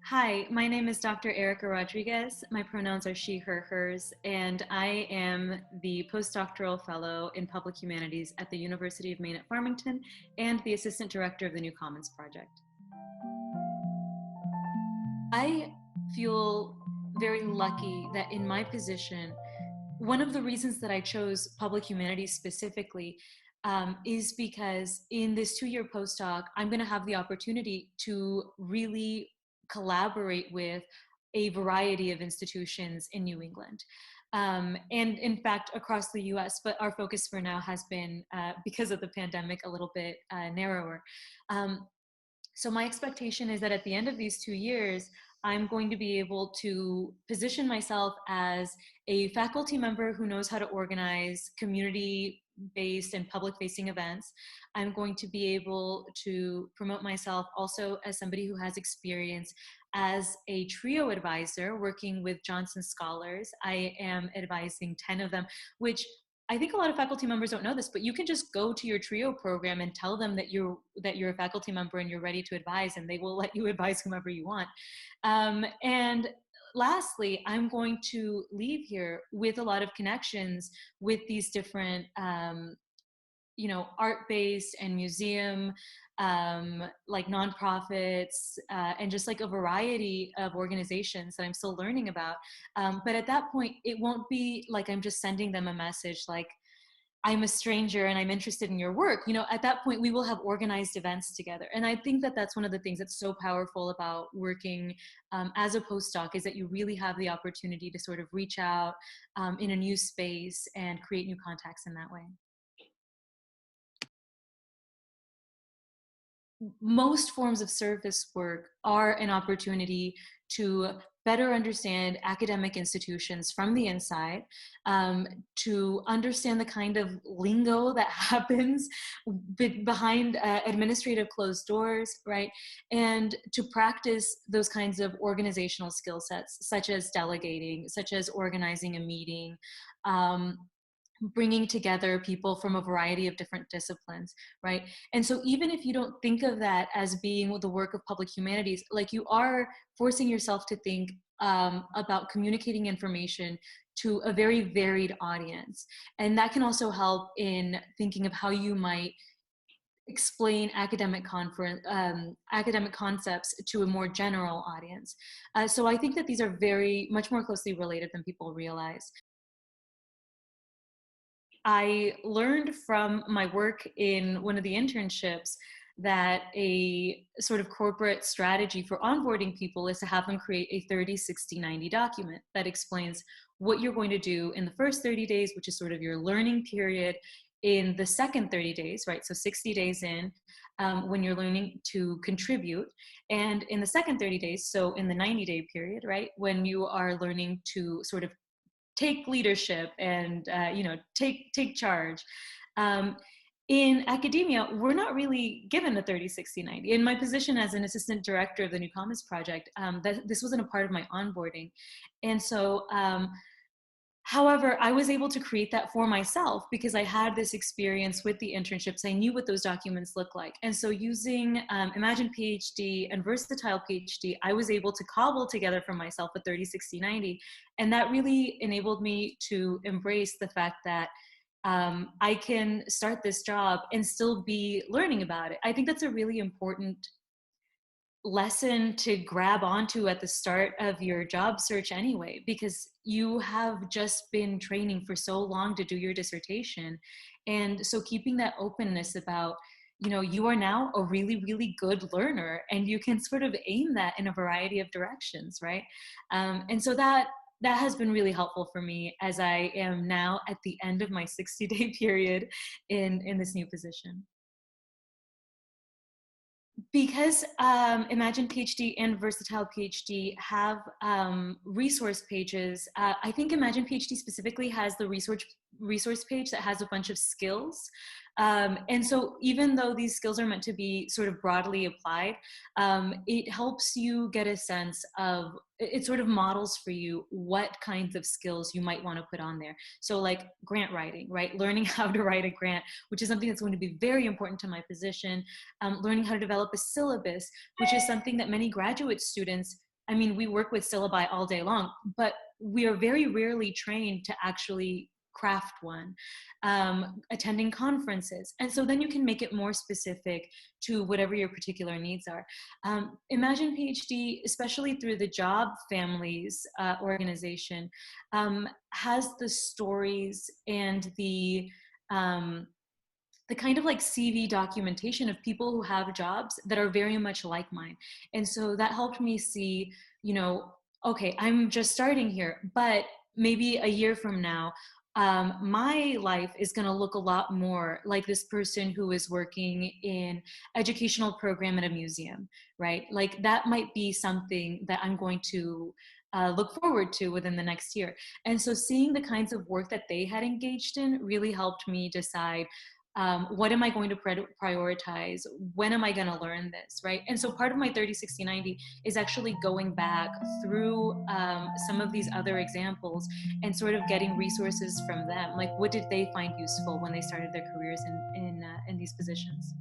Hi, my name is Dr. Erika Rodriguez. My pronouns are she, her, hers, and I am the postdoctoral fellow in Public Humanities at the University of Maine at Farmington and the assistant director of the New Commons Project. I feel very lucky that in my position, one of the reasons that I chose Public Humanities specifically is because in this 2-year postdoc, I'm going to have the opportunity to really collaborate with a variety of institutions in New England. And in fact, across the US, but our focus for now has been, because of the pandemic, a little bit narrower. So my expectation is that at the end of these 2 years, I'm going to be able to position myself as a faculty member who knows how to organize community-based and public-facing events. I'm going to be able to promote myself also as somebody who has experience as a TRIO advisor working with Johnson Scholars. I am advising 10 of them, which I think a lot of faculty members don't know this, but you can just go to your TRIO program and tell them that you're a faculty member and you're ready to advise, and they will let you advise whomever you want. And lastly, I'm going to leave here with a lot of connections with these different art-based and museum, like nonprofits, and just like a variety of organizations that I'm still learning about. But at that point, it won't be like I'm just sending them a message like, I'm a stranger and I'm interested in your work. At that point, we will have organized events together. And I think that that's one of the things that's so powerful about working as a postdoc, is that you really have the opportunity to sort of reach out in a new space and create new contacts in that way. Most forms of service work are an opportunity to better understand academic institutions from the inside, to understand the kind of lingo that happens behind administrative closed doors, right? And to practice those kinds of organizational skill sets, such as delegating, such as organizing a meeting, bringing together people from a variety of different disciplines, right? And so even if you don't think of that as being the work of public humanities, like, you are forcing yourself to think about communicating information to a very varied audience. And that can also help in thinking of how you might explain academic concepts to a more general audience. So I think that these are very much more closely related than people realize. I learned from my work in one of the internships that a sort of corporate strategy for onboarding people is to have them create a 30, 60, 90 document that explains what you're going to do in the first 30 days, which is sort of your learning period, in the second 30 days, right? So 60 days in, when you're learning to contribute, and in the second 30 days, so in the 90-day period, right? When you are learning to sort of take leadership and take charge. In academia, we're not really given a 30, 60, 90. In my position as an assistant director of the New Commons Project, this wasn't a part of my onboarding. And so, however, I was able to create that for myself because I had this experience with the internships. I knew what those documents look like. And so using ImaginePhD and Versatile PhD, I was able to cobble together for myself a 30, 60, 90. And that really enabled me to embrace the fact that I can start this job and still be learning about it. I think that's a really important lesson to grab onto at the start of your job search anyway, because you have just been training for so long to do your dissertation. And so keeping that openness about, you are now a really, really good learner, and you can sort of aim that in a variety of directions, right? And so that has been really helpful for me as I am now at the end of my 60-day period in this new position. Because ImaginePhD and Versatile PhD have resource pages, I think ImaginePhD specifically has the resource page that has a bunch of skills. And so even though these skills are meant to be sort of broadly applied, it helps you get a sense of, it sort of models for you what kinds of skills you might want to put on there. So like grant writing, right? Learning how to write a grant, which is something that's going to be very important to my position. Learning how to develop a syllabus, which is something that many graduate students I mean, we work with syllabi all day long, but we are very rarely trained to actually craft one, attending conferences. And so then you can make it more specific to whatever your particular needs are. Imagine PhD, especially through the Job Families organization, has the stories and the kind of like CV documentation of people who have jobs that are very much like mine. And so that helped me see, you know, okay, I'm just starting here, but maybe a year from now, my life is going to look a lot more like this person who is working in educational program at a museum, right? Like that might be something that I'm going to look forward to within the next year. And so seeing the kinds of work that they had engaged in really helped me decide, what am I going to prioritize? When am I going to learn this, right? And so part of my 30, 60, 90 is actually going back through some of these other examples and sort of getting resources from them. Like, what did they find useful when they started their careers in these positions?